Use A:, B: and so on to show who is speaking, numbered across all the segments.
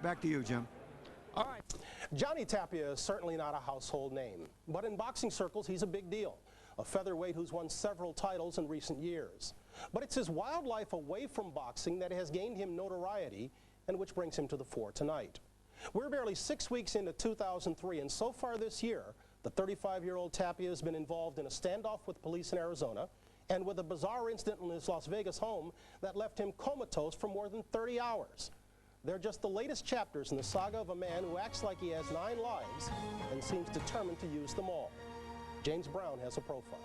A: Back to you, Jim.
B: All right. Johnny Tapia is certainly not a household name, but in boxing circles, he's a big deal. A featherweight who's won several titles in recent years. But it's his wild life away from boxing that has gained him notoriety and which brings him to the fore tonight. We're barely 6 weeks into 2003, and so far this year, the 35-year-old Tapia has been involved in a standoff with police in Arizona and with a bizarre incident in his Las Vegas home that left him comatose for more than 30 hours. They're just the latest chapters in the saga of a man who acts like he has 9 lives and seems determined to use them all. James Brown has a profile.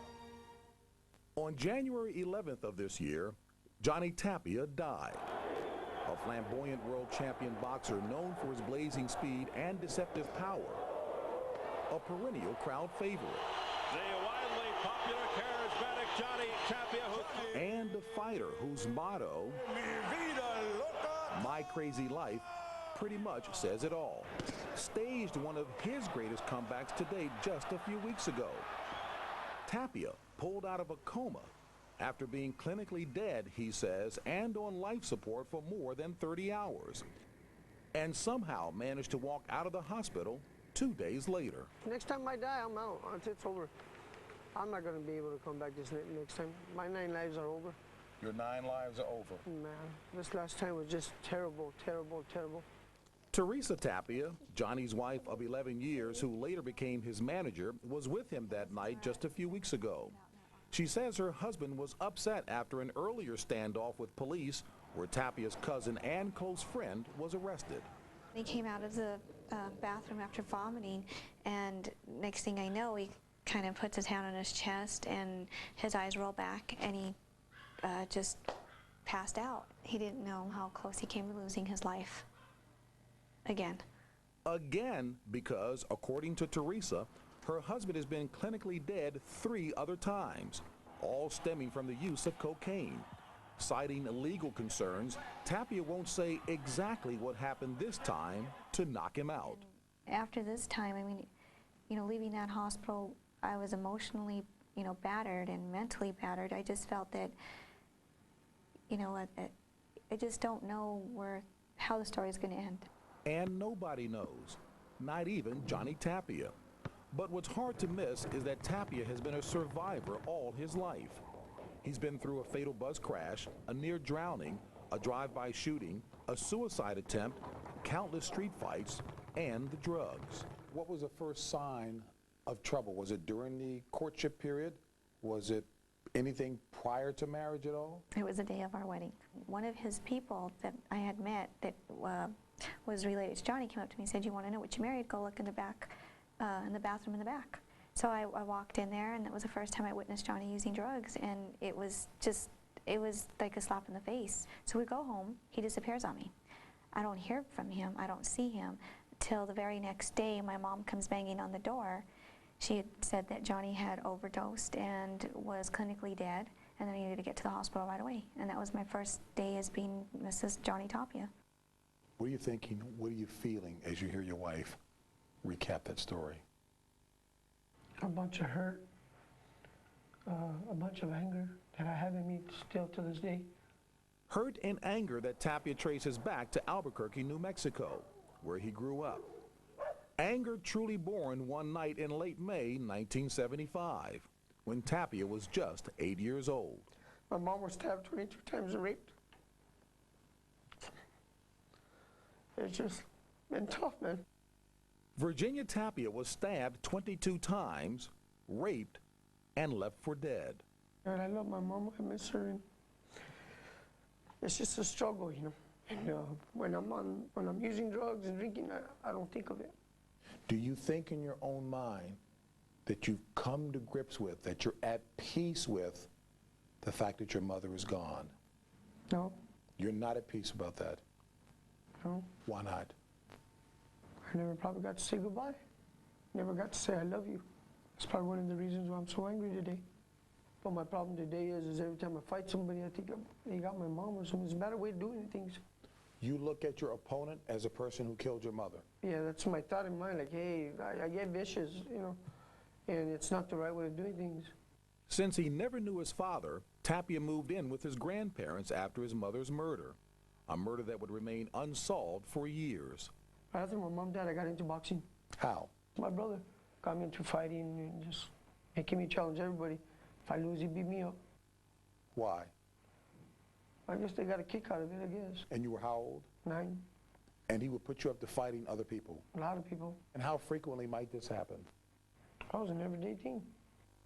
C: On January 11th of this year, Johnny Tapia died. A flamboyant world champion boxer known for his blazing speed and deceptive power. A perennial crowd favorite.
D: The widely popular charismatic Johnny Tapia.
C: And a fighter whose motto, "My Crazy Life," pretty much says it all. Staged one of his greatest comebacks to date just a few weeks ago. Tapia pulled out of a coma after being clinically dead, he says, and on life support for more than 30 hours. And somehow managed to walk out of the hospital 2 days later.
E: Next time I die, I'm out. It's over. I'm not going to be able to come back this next time. My 9 lives are over.
C: Your 9 lives are over.
E: Man, this last time was just terrible, terrible, terrible.
C: Teresa Tapia, Johnny's wife of 11 years, who later became his manager, was with him that night just a few weeks ago. She says her husband was upset after an earlier standoff with police where Tapia's cousin and close friend was arrested.
F: He came out of the bathroom after vomiting, and next thing I know, he kind of puts his hand on his chest and his eyes roll back, and he just passed out. He didn't know how close he came to losing his life again.
C: Again, because according to Teresa, her husband has been clinically dead 3 other times, all stemming from the use of cocaine. Citing legal concerns, Tapia won't say exactly what happened this time to knock him out.
F: After this time, I mean, you know, leaving that hospital, I was emotionally, you know, battered and mentally battered. I just felt that, you know, I just don't know how the story is going to end.
C: And nobody knows, not even Johnny Tapia. But what's hard to miss is that Tapia has been a survivor all his life. He's been through a fatal bus crash, a near drowning, a drive-by shooting, a suicide attempt, countless street fights, and the drugs.
G: What was the first sign of trouble? Was it during the courtship period? Was it anything prior to marriage at all?
F: It was the day of our wedding. One of his people that I had met that was related to Johnny came up to me and said, "You want to know what you married? Go look in the back, in the bathroom in the back." So I walked in there, and that was the first time I witnessed Johnny using drugs, and it was like a slap in the face. So we go home, he disappears on me. I don't hear from him, I don't see him, till the very next day my mom comes banging on the door. She had said that Johnny had overdosed and was clinically dead, and that I needed to get to the hospital right away. And that was my first day as being Mrs. Johnny Tapia.
G: What are you thinking, what are you feeling as you hear your wife recap that story?
E: A bunch of hurt, a bunch of anger that I have in me still to this day.
C: Hurt and anger that Tapia traces back to Albuquerque, New Mexico, where he grew up. Anger truly born one night in late May 1975, when Tapia was just 8 years old.
E: My mom was stabbed 22 times and raped. It's just been tough, man.
C: Virginia Tapia was stabbed 22 times, raped, and left for dead.
E: And I love my mom, I miss her, and it's just a struggle, you know. And when I'm using drugs and drinking, I don't think of it.
G: Do you think in your own mind that you've come to grips with, that you're at peace with the fact that your mother is gone?
E: No.
G: You're not at peace about that?
E: No.
G: Why not?
E: I never probably got to say goodbye. Never got to say I love you. That's probably one of the reasons why I'm so angry today. But my problem today is every time I fight somebody, I think they got my mom or something. It's a better way of doing things.
G: You look at your opponent as a person who killed your mother?
E: Yeah, that's my thought in mind. Like, hey, I get vicious, you know, and it's not the right way of doing things.
C: Since he never knew his father, Tapia moved in with his grandparents after his mother's murder. a murder that would remain unsolved for years.
E: After my mom died, I got into boxing.
G: How?
E: My brother got me into fighting and just making me challenge everybody. If I lose, he beat me up.
G: Why?
E: I guess they got a kick out of it, I guess.
G: And you were how old?
E: 9.
G: And he would put you up to fighting other people.
E: A lot of people.
G: And how frequently might this happen?
E: I was an everyday thing.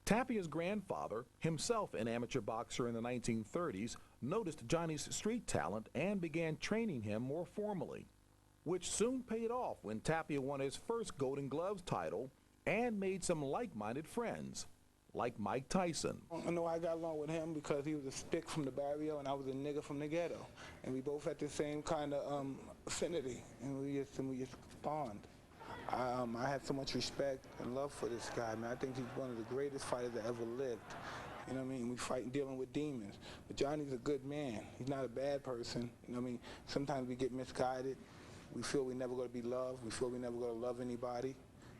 C: Tapia's grandfather, himself an amateur boxer in the 1930s, noticed Johnny's street talent and began training him more formally, which soon paid off when Tapia won his first Golden Gloves title and made some like-minded friends, like Mike Tyson.
A: I know I got along with him because he was a stick from the barrio and I was a nigga from the ghetto. And we both had the same kind of affinity, and we just spawned. I had so much respect and love for this guy, man. I think he's one of the greatest fighters that ever lived. You know what I mean? We fight dealing with demons. But Johnny's a good man. He's not a bad person. You know what I mean? Sometimes we get misguided. We feel we're never going to be loved. We feel we're never going to love anybody.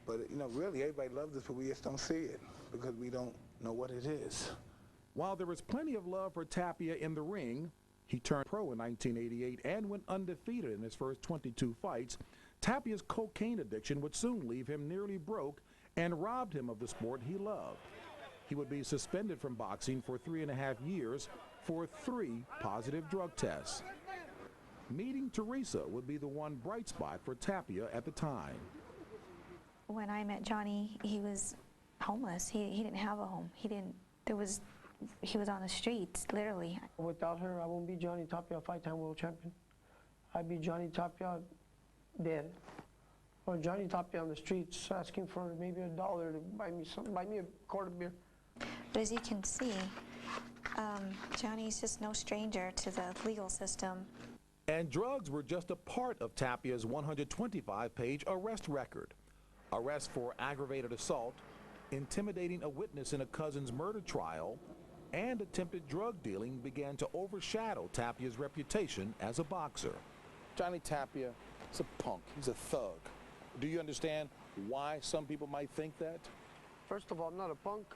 A: But, you know, really, everybody loves us, but we just don't see it because we don't know what it is.
C: While there was plenty of love for Tapia in the ring, he turned pro in 1988 and went undefeated in his first 22 fights. Tapia's cocaine addiction would soon leave him nearly broke and robbed him of the sport he loved. He would be suspended from boxing for 3.5 years for 3 positive drug tests. Meeting Teresa would be the one bright spot for Tapia at the time.
F: When I met Johnny, he was homeless. He didn't have a home. He was on the streets, literally.
E: Without her, I won't be Johnny Tapia, 5-time world champion. I'd be Johnny Tapia dead. Or Johnny Tapia on the streets asking for maybe $1 to buy me a quart of beer.
F: But as you can see, Johnny's just no stranger to the legal system.
C: And drugs were just a part of Tapia's 125-page arrest record. Arrest for aggravated assault, intimidating a witness in a cousin's murder trial, and attempted drug dealing began to overshadow Tapia's reputation as a boxer.
G: Johnny Tapia is a punk. He's a thug. Do you understand why some people might think that?
E: First of all, I'm not a punk.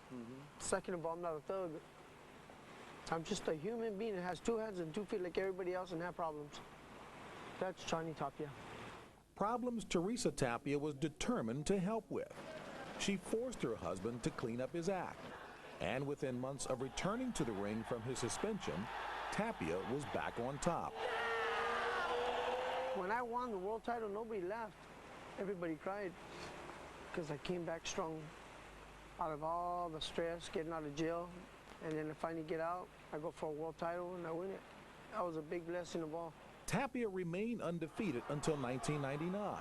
E: Second of all, I'm not a thug. I'm just a human being that has 2 hands and 2 feet like everybody else and have problems. That's Johnny Tapia.
C: Problems Teresa Tapia was determined to help with. She forced her husband to clean up his act. And within months of returning to the ring from his suspension, Tapia was back on top.
E: When I won the world title, nobody laughed. Everybody cried because I came back strong out of all the stress, getting out of jail. And then I finally get out, I go for a world title and I win it. That was a big blessing of all.
C: Tapia remained undefeated until 1999,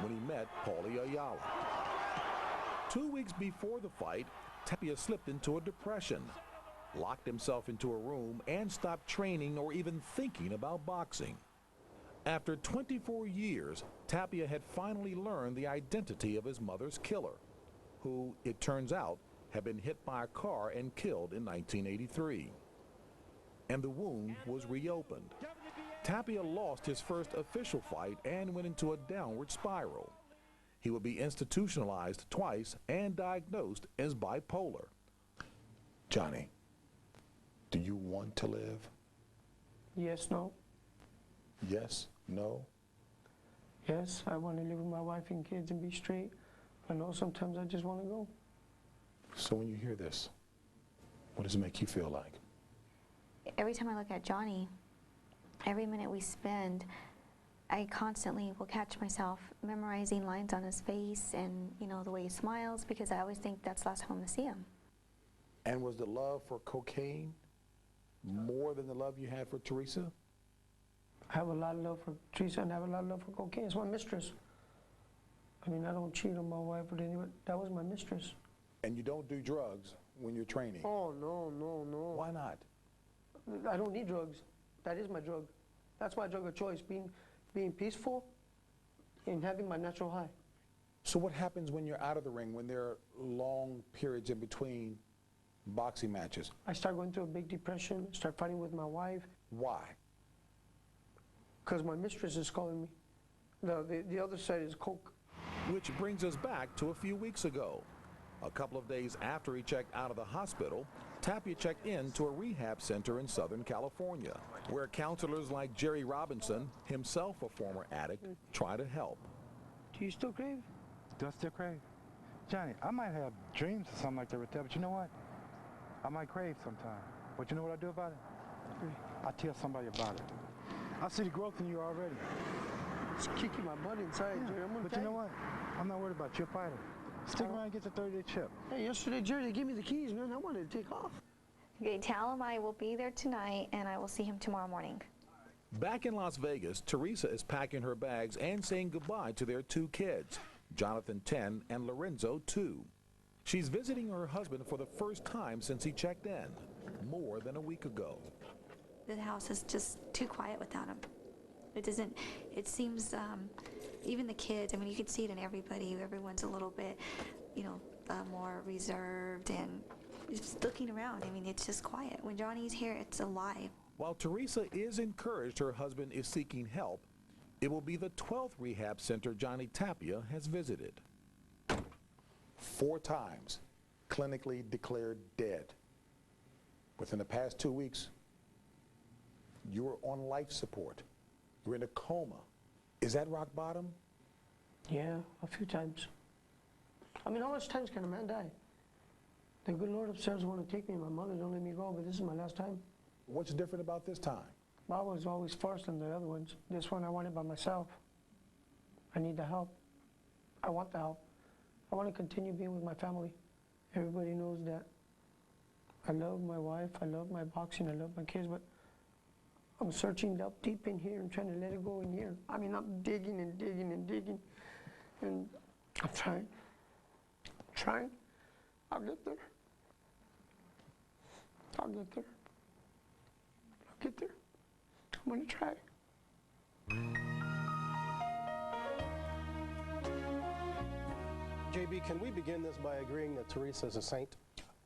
C: when he met Paulie Ayala. 2 weeks before the fight, Tapia slipped into a depression, locked himself into a room, and stopped training or even thinking about boxing. After 24 years, Tapia had finally learned the identity of his mother's killer, who, it turns out, had been hit by a car and killed in 1983. And the wound was reopened. Tapia lost his first official fight and went into a downward spiral. He would be institutionalized twice and diagnosed as bipolar.
G: Johnny, do you want to live?
E: Yes, no.
G: Yes, no?
E: Yes, I want to live with my wife and kids and be straight. I know sometimes I just want to go.
G: So when you hear this, what does it make you feel like?
F: Every time I look at Johnny, every minute we spend, I constantly will catch myself memorizing lines on his face and, you know, the way he smiles, because I always think that's the last time I'm going to see him.
G: And was the love for cocaine more than the love you had for Teresa?
E: I have a lot of love for Teresa and I have a lot of love for cocaine. It's my mistress. I mean, I don't cheat on my wife or anything, but that was my mistress.
G: And you don't do drugs when you're training?
E: Oh, no, no, no.
G: Why not?
E: I don't need drugs. That is my drug. That's my drug of choice, being peaceful and having my natural high.
G: So what happens when you're out of the ring, when there are long periods in between boxing matches?
E: I start going through a big depression, start fighting with my wife.
G: Why?
E: Because my mistress is calling me. The other side is coke.
C: Which brings us back to a few weeks ago. A couple of days after he checked out of the hospital, Tapia checked in to a rehab center in Southern California, where counselors like Jerry Robinson, himself a former addict, try to help.
E: Do you still crave?
H: Do I still crave? Johnny, I might have dreams or something like that with that, but you know what? I might crave sometime. But you know what I do about it? I tell somebody about it. I see the growth in you already.
E: It's kicking my butt inside,
H: Yeah,
E: Jerry. I'm gonna
H: but you know what? I'm not worried about you. You're a fighter. Stick around and get your 30-day chip.
E: Hey, yesterday, Jerry, they gave me the keys, man. I wanted to take off.
F: Okay, tell him I will be there tonight, and I will see him tomorrow morning.
C: Back in Las Vegas, Teresa is packing her bags and saying goodbye to their 2 kids, Jonathan 10 and Lorenzo 2. She's visiting her husband for the first time since he checked in, more than a week ago.
F: The house is just too quiet without him. It seems, even the kids, I mean, you can see it in everybody. Everyone's a little bit, more reserved and just looking around. I mean, it's just quiet. When Johnny's here, it's alive.
C: While Teresa is encouraged her husband is seeking help, it will be the 12th rehab center Johnny Tapia has visited.
G: 4 times clinically declared dead. Within the past 2 weeks, you were on life support. You're in a coma. Is that rock bottom?
E: Yeah, a few times. I mean, how much times can a man die? The good Lord upstairs want to take me. My mother don't let me go, but this is my last time.
G: What's different about this time?
E: I was always first than the other ones. This one I want it by myself. I need the help. I want the help. I want to continue being with my family. Everybody knows that I love my wife, I love my boxing, I love my kids, but I'm searching up deep in here and trying to let it go in here. I mean, I'm digging and digging and digging, and I'm trying. I'm trying. I'll get there. I'll get there. I'll get there. I'm gonna try.
B: JB, can we begin this by agreeing that Teresa is a saint?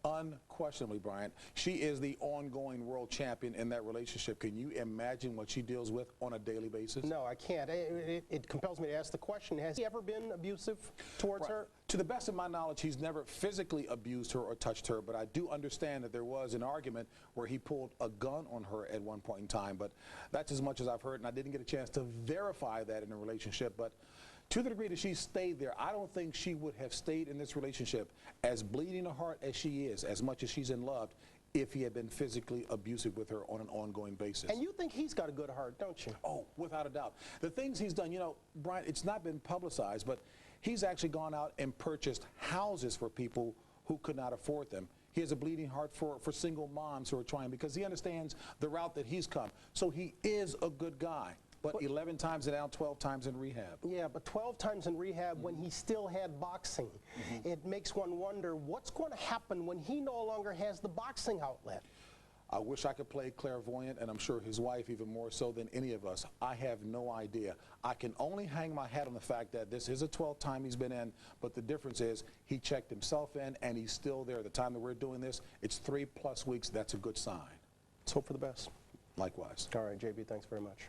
G: Unquestionably, Bryant. She is the ongoing world champion in that relationship. Can you imagine what she deals with on a daily basis?
B: No, I can't. It compels me to ask the question, has he ever been abusive towards her?
G: To the best of my knowledge, he's never physically abused her or touched her, but I do understand that there was an argument where he pulled a gun on her at one point in time, but that's as much as I've heard, and I didn't get a chance to verify that in a relationship. But to the degree that she stayed there, I don't think she would have stayed in this relationship as bleeding a heart as she is, as much as she's in love, if he had been physically abusive with her on an ongoing basis.
B: And you think he's got a good heart, don't you?
G: Oh, without a doubt. The things he's done, Brian, it's not been publicized, but he's actually gone out and purchased houses for people who could not afford them. He has a bleeding heart for single moms who are trying, because he understands the route that he's come. So he is a good guy. But 11 times and now 12 times in rehab.
B: Yeah, but 12 times in rehab when he still had boxing. It makes one wonder what's going to happen when he no longer has the boxing outlet.
G: I wish I could play clairvoyant, and I'm sure his wife even more so than any of us. I have no idea. I can only hang my hat on the fact that this is a 12th time he's been in, but the difference is he checked himself in and he's still there. The time that we're doing this, it's 3+ weeks. That's a good sign.
B: Let's hope for the best.
G: Likewise.
B: All right, JB, thanks very much.